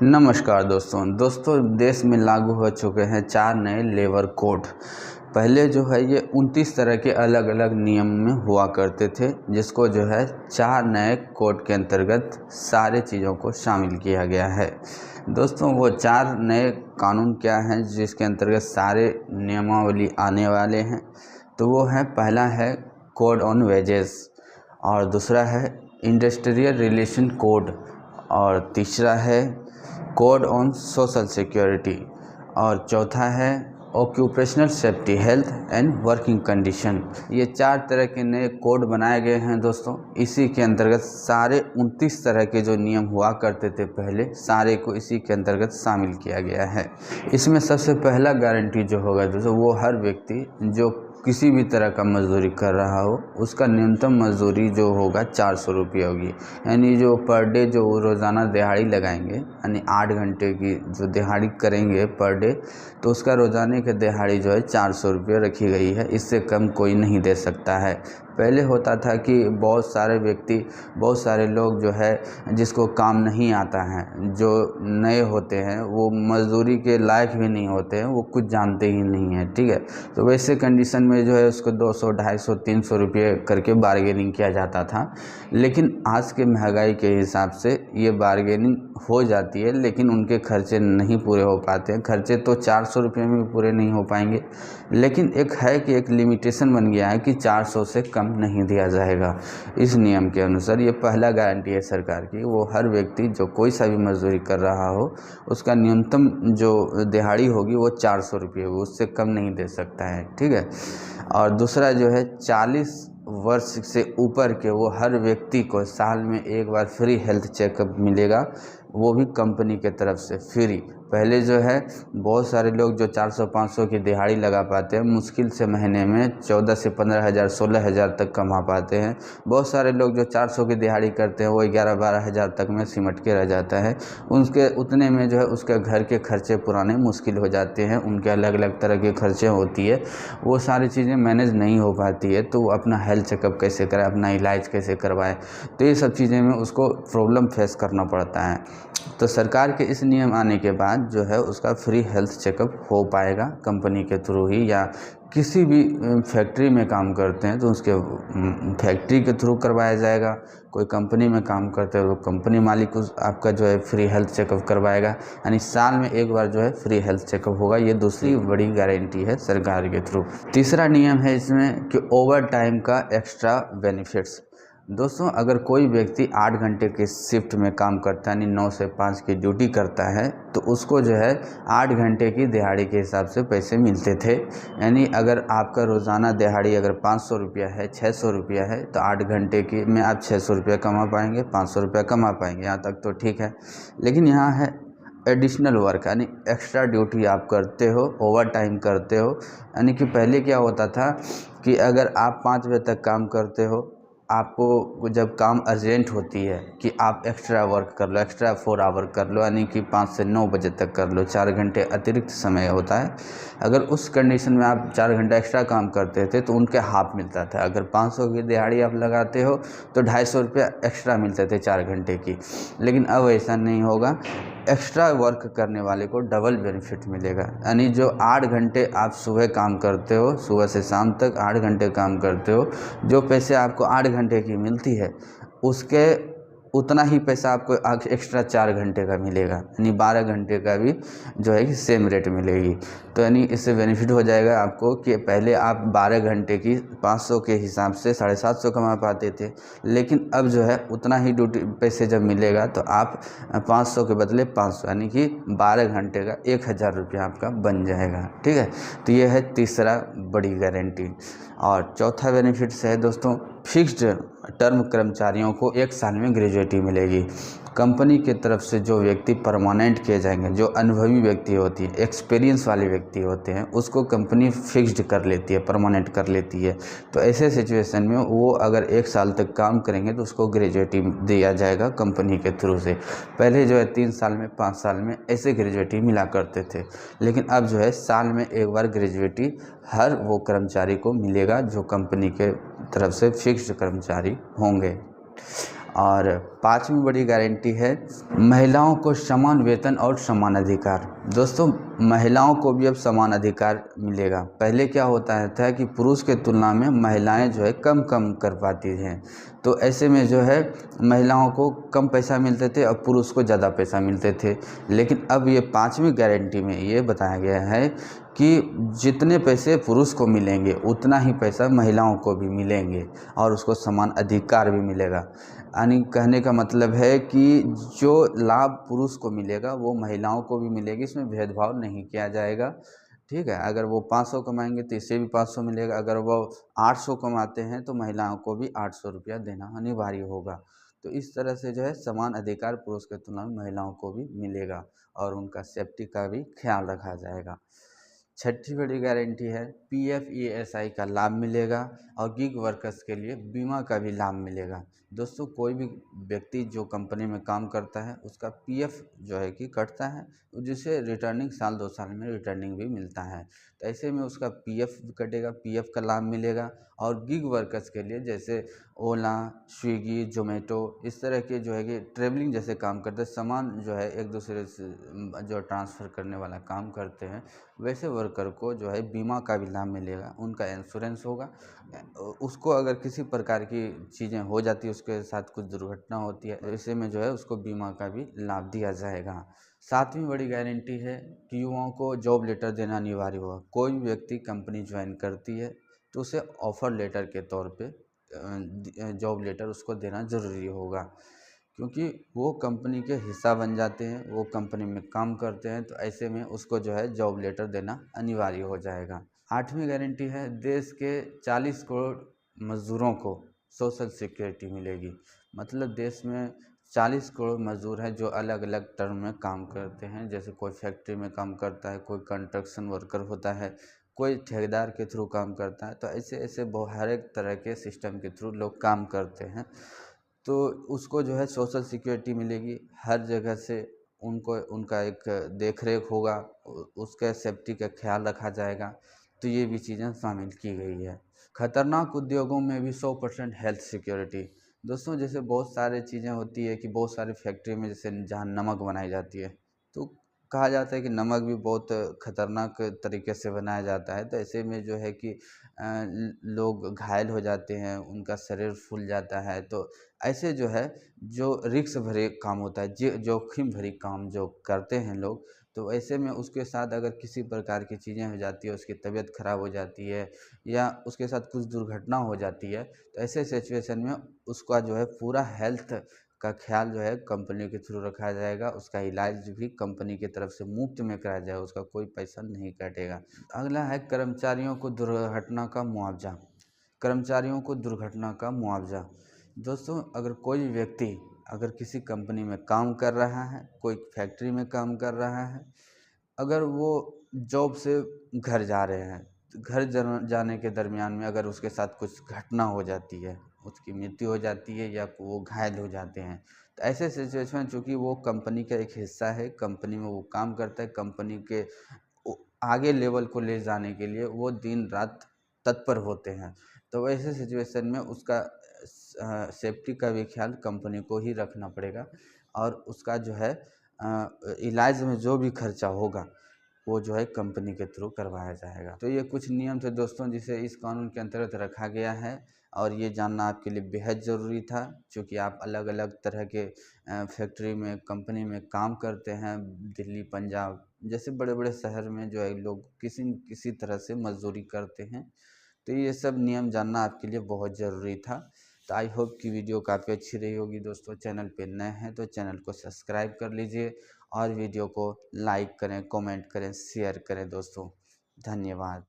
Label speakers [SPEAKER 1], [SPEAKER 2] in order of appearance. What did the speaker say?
[SPEAKER 1] नमस्कार दोस्तों देश में लागू हो चुके हैं 4 नए लेबर कोड। पहले जो है ये 29 तरह के अलग अलग नियम में हुआ करते थे, जिसको जो है 4 नए कोड के अंतर्गत सारे चीज़ों को शामिल किया गया है। दोस्तों वो 4 नए कानून क्या हैं जिसके अंतर्गत सारे नियमावली आने वाले हैं, तो वो है, पहला है कोड ऑन वेजेस, और दूसरा है इंडस्ट्रियल रिलेशन कोड, और तीसरा है कोड ऑन सोशल सिक्योरिटी, और चौथा है occupational safety, health and working condition. ये 4 तरह के नए कोड बनाए गए हैं दोस्तों। इसी के अंतर्गत सारे 29 तरह के जो नियम हुआ करते थे पहले, सारे को इसी के अंतर्गत शामिल किया गया है। इसमें सबसे पहला गारंटी जो होगा दोस्तों, वो हर व्यक्ति जो किसी भी तरह का मजदूरी कर रहा हो, उसका न्यूनतम मजदूरी जो होगा 400 रुपये होगी। यानी जो पर डे जो रोज़ाना दिहाड़ी लगाएंगे, यानी 8 घंटे की जो दिहाड़ी करेंगे पर डे, तो उसका रोज़ाने की दिहाड़ी जो है 400 रुपये रखी गई है। इससे कम कोई नहीं दे सकता है। पहले होता था कि बहुत सारे लोग जो है जिसको काम नहीं आता है, जो नए होते हैं, वो मज़दूरी के लायक भी नहीं होते हैं, वो कुछ जानते ही नहीं हैं, ठीक है। तो वैसे कंडीशन में जो है उसको 200, 250, 300 रुपये करके बारगेनिंग किया जाता था। लेकिन आज के महंगाई के हिसाब से ये बारगेनिंग हो जाती है, लेकिन उनके खर्चे नहीं पूरे हो पाते हैं। खर्चे तो 400 रुपये में भी पूरे नहीं हो पाएंगे, लेकिन एक है कि एक लिमिटेशन बन गया है कि 400 से कम नहीं दिया जाएगा। इस नियम के अनुसार ये पहला गारंटी है सरकार की, वो हर व्यक्ति जो कोई सा भी मजदूरी कर रहा हो, उसका न्यूनतम जो दिहाड़ी होगी वो 400 रुपये होगी, उससे कम नहीं दे सकता है, ठीक है। और दूसरा जो है 40 वर्ष से ऊपर के वो हर व्यक्ति को साल में एक बार फ्री हेल्थ चेकअप मिलेगा, वो भी कंपनी के तरफ से फ्री। पहले जो है बहुत सारे लोग जो 400-500 की दिहाड़ी लगा पाते हैं, मुश्किल से महीने में 14 से 15 हज़ार, 16 हज़ार तक कमा पाते हैं। बहुत सारे लोग जो 400 की दिहाड़ी करते हैं वो 11-12 हज़ार तक में सिमट के रह जाता है। उनके उतने में जो है उसके घर के खर्चे पुराने मुश्किल हो जाते हैं, उनके अलग अलग तरह के खर्चे होती है, वो सारी चीज़ें मैनेज नहीं हो पाती है। तो वो अपना हेल्थ चेकअप कैसे कराए, अपना इलाज कैसे करवाए, तो ये सब चीज़ें में उसको प्रॉब्लम फेस करना पड़ता है। तो सरकार के इस नियम आने के बाद जो है उसका फ्री हेल्थ चेकअप हो पाएगा कंपनी के थ्रू ही, या किसी भी फैक्ट्री में काम करते हैं तो उसके फैक्ट्री के थ्रू करवाया जाएगा। कोई कंपनी में काम करते हैं तो कंपनी मालिक उस आपका जो है फ्री हेल्थ चेकअप करवाएगा। यानी साल में एक बार जो है फ्री हेल्थ चेकअप होगा। ये दूसरी बड़ी गारंटी है सरकार के थ्रू। तीसरा नियम है इसमें कि ओवर टाइम का एक्स्ट्रा बेनिफिट्स। दोस्तों अगर कोई व्यक्ति 8 घंटे के शिफ्ट में काम करता है, यानी 9 से 5 की ड्यूटी करता है, तो उसको जो है 8 घंटे की दिहाड़ी के हिसाब से पैसे मिलते थे। यानी अगर आपका रोज़ाना दिहाड़ी अगर 500 रुपया है, 600 रुपया है, तो 8 घंटे की में आप 600 रुपया कमा पाएंगे, 500 रुपया कमा पाएंगे। यहाँ तक तो ठीक है। लेकिन यहाँ है एडिशनल वर्क, यानी एक्स्ट्रा ड्यूटी आप करते हो, ओवर टाइम करते हो। यानी कि पहले क्या होता था कि अगर आप 5 बजे तक काम करते हो, आपको जब काम अर्जेंट होती है कि आप एक्स्ट्रा वर्क कर लो, एक्स्ट्रा 4 आवर कर लो, यानी कि 5 से 9 बजे तक कर लो, 4 घंटे अतिरिक्त समय होता है। अगर उस कंडीशन में आप 4 घंटा एक्स्ट्रा काम करते थे तो उनके हाफ मिलता था। अगर 500 की दिहाड़ी आप लगाते हो तो 250 रुपया एक्स्ट्रा मिलते थे 4 घंटे की। लेकिन अब ऐसा नहीं होगा, एक्स्ट्रा वर्क करने वाले को डबल बेनिफिट मिलेगा। यानी जो 8 घंटे आप सुबह काम करते हो, सुबह से शाम तक 8 घंटे काम करते हो, जो पैसे आपको 8 घंटे की मिलती है, उसके उतना ही पैसा आपको एक्स्ट्रा 4 घंटे का मिलेगा। यानी 12 घंटे का भी जो है कि सेम रेट मिलेगी। तो यानी इससे बेनिफिट हो जाएगा आपको कि पहले आप 12 घंटे की 500 के हिसाब से 750 कमा पाते थे, लेकिन अब जो है उतना ही ड्यूटी पैसे जब मिलेगा तो आप 500 के बदले 500, यानी कि 12 घंटे का 1000 रुपया आपका बन जाएगा, ठीक है। तो ये है तीसरा बड़ी गारंटी। और चौथा बेनिफिट्स है दोस्तों, फिक्स्ड टर्म कर्मचारियों को 1 साल में ग्रेजुएटी मिलेगी। कंपनी की तरफ से जो व्यक्ति परमानेंट किए जाएंगे, जो अनुभवी व्यक्ति होती है, एक्सपीरियंस वाले व्यक्ति होते हैं, उसको कंपनी फिक्स्ड कर लेती है, परमानेंट कर लेती है। तो ऐसे सिचुएशन में वो अगर 1 साल तक काम करेंगे तो उसको ग्रेजुएटी दिया जाएगा कंपनी के थ्रू से। पहले जो है 3 साल में, 5 साल में ऐसे ग्रेजुएटी मिला करते थे, लेकिन अब जो है साल में एक बार ग्रेजुएटी हर वो कर्मचारी को मिलेगा जो कंपनी के तरफ से फिक्स्ड कर्मचारी होंगे। और पांचवी बड़ी गारंटी है महिलाओं को समान वेतन और समान अधिकार। दोस्तों, महिलाओं को भी अब समान अधिकार मिलेगा। पहले क्या होता था कि पुरुष के तुलना में महिलाएं जो है कम कर पाती हैं, तो ऐसे में जो है महिलाओं को कम पैसा मिलते थे और पुरुष को ज़्यादा पैसा मिलते थे। लेकिन अब ये पांचवी गारंटी में ये बताया गया है कि जितने पैसे पुरुष को मिलेंगे उतना ही पैसा महिलाओं को भी मिलेंगे और उसको समान अधिकार भी मिलेगा। यानी कहने का मतलब है कि जो लाभ पुरुष को मिलेगा वो महिलाओं को भी मिलेगी, इसमें भेदभाव नहीं किया जाएगा। ठीक है, अगर वो 500 कमाएंगे तो इसे भी 500 मिलेगा, अगर वो 800 कमाते हैं तो महिलाओं को भी 800 रुपया देना अनिवार्य होगा। तो इस तरह से जो है समान अधिकार पुरुष के तुलना में महिलाओं को भी मिलेगा और उनका सेफ्टी का भी ख्याल रखा जाएगा। छठी बड़ी गारंटी है पीएफ ईएसआई का लाभ मिलेगा और गिग वर्कर्स के लिए बीमा का भी लाभ मिलेगा। दोस्तों, कोई भी व्यक्ति जो कंपनी में काम करता है उसका पीएफ जो है कि कटता है, जिसे रिटर्निंग साल 2 साल में रिटर्निंग भी मिलता है। तो ऐसे में उसका पीएफ कटेगा, पीएफ का लाभ मिलेगा। और गिग वर्कर्स के लिए जैसे ओला, स्विगी, जोमेटो इस तरह के जो है कि ट्रेवलिंग जैसे काम करते हैं, सामान जो है एक दूसरे से जो ट्रांसफ़र करने वाला काम करते हैं, वैसे वर्कर को जो है बीमा का भी लाभ मिलेगा, उनका इंश्योरेंस होगा। उसको अगर किसी प्रकार की चीज़ें हो जाती है, उसके साथ कुछ दुर्घटना होती है, ऐसे में जो है उसको बीमा का भी लाभ दिया जाएगा। सातवीं बड़ी गारंटी है कि युवाओं को जॉब लेटर देना अनिवार्य होगा। कोई भी व्यक्ति कंपनी ज्वाइन करती है तो उसे ऑफ़र लेटर के तौर पे जॉब लेटर उसको देना ज़रूरी होगा, क्योंकि वो कंपनी के हिस्सा बन जाते हैं, वो कंपनी में काम करते हैं, तो ऐसे में उसको जो है जॉब लेटर देना अनिवार्य हो जाएगा। आठवीं गारंटी है देश के 40 करोड़ मज़दूरों को सोशल सिक्योरिटी मिलेगी। मतलब देश में 40 करोड़ मज़दूर हैं जो अलग अलग टर्म में काम करते हैं, जैसे कोई फैक्ट्री में काम करता है, कोई कंस्ट्रक्शन वर्कर होता है, कोई ठेकेदार के थ्रू काम करता है। तो ऐसे ऐसे हर एक तरह के सिस्टम के थ्रू लोग काम करते हैं, तो उसको जो है सोशल सिक्योरिटी मिलेगी। हर जगह से उनको उनका एक देख रेख होगा, उसके सेफ्टी का ख्याल रखा जाएगा। तो ये भी चीज़ें शामिल की गई है। खतरनाक उद्योगों में भी 100% हेल्थ सिक्योरिटी। दोस्तों, जैसे बहुत सारी चीज़ें होती है कि बहुत सारी फैक्ट्री में जैसे जहाँ नमक बनाई जाती है, तो कहा जाता है कि नमक भी बहुत खतरनाक तरीके से बनाया जाता है। तो ऐसे में जो है कि लोग घायल हो जाते हैं, उनका शरीर फूल जाता है। तो ऐसे जो है जो रिस्क भरे काम होता है, जोखिम भरी काम जो करते हैं लोग, तो ऐसे में उसके साथ अगर किसी प्रकार की चीज़ें हो जाती है, उसकी तबीयत ख़राब हो जाती है या उसके साथ कुछ दुर्घटना हो जाती है, तो ऐसे सिचुएशन में उसका जो है पूरा हेल्थ का ख्याल जो है कंपनी के थ्रू रखा जाएगा। उसका इलाज भी कंपनी की तरफ से मुफ्त में कराया जाएगा, उसका कोई पैसा नहीं कटेगा। अगला है कर्मचारियों को दुर्घटना का मुआवजा। कर्मचारियों को दुर्घटना का मुआवजा। दोस्तों, अगर कोई व्यक्ति अगर किसी कंपनी में काम कर रहा है, कोई फैक्ट्री में काम कर रहा है, अगर वो जॉब से घर जा रहे हैं, तो घर जाने के दरमियान में अगर उसके साथ कुछ घटना हो जाती है, उसकी मृत्यु हो जाती है या वो घायल हो जाते हैं, तो ऐसे सिचुएशन चूँकि वो कंपनी का एक हिस्सा है, कंपनी में वो काम करता है, कंपनी के आगे लेवल को ले जाने के लिए वो दिन रात तत्पर होते हैं। तो वैसे सिचुएशन में उसका सेफ्टी का भी ख्याल कंपनी को ही रखना पड़ेगा और उसका जो है इलाज में जो भी खर्चा होगा वो जो है कंपनी के थ्रू करवाया जाएगा। तो ये कुछ नियम थे दोस्तों, जिसे इस कानून के अंतर्गत रखा गया है और ये जानना आपके लिए बेहद ज़रूरी था, क्योंकि आप अलग अलग तरह के फैक्ट्री में, कंपनी में काम करते हैं। दिल्ली, पंजाब जैसे बड़े बड़े शहर में जो है लोग किसी न किसी तरह से मजदूरी करते हैं। तो ये सब नियम जानना आपके लिए बहुत ज़रूरी था। तो आई होप कि वीडियो काफ़ी अच्छी रही होगी दोस्तों। चैनल पे नए हैं तो चैनल को सब्सक्राइब कर लीजिए और वीडियो को लाइक करें, कमेंट करें, शेयर करें दोस्तों। धन्यवाद।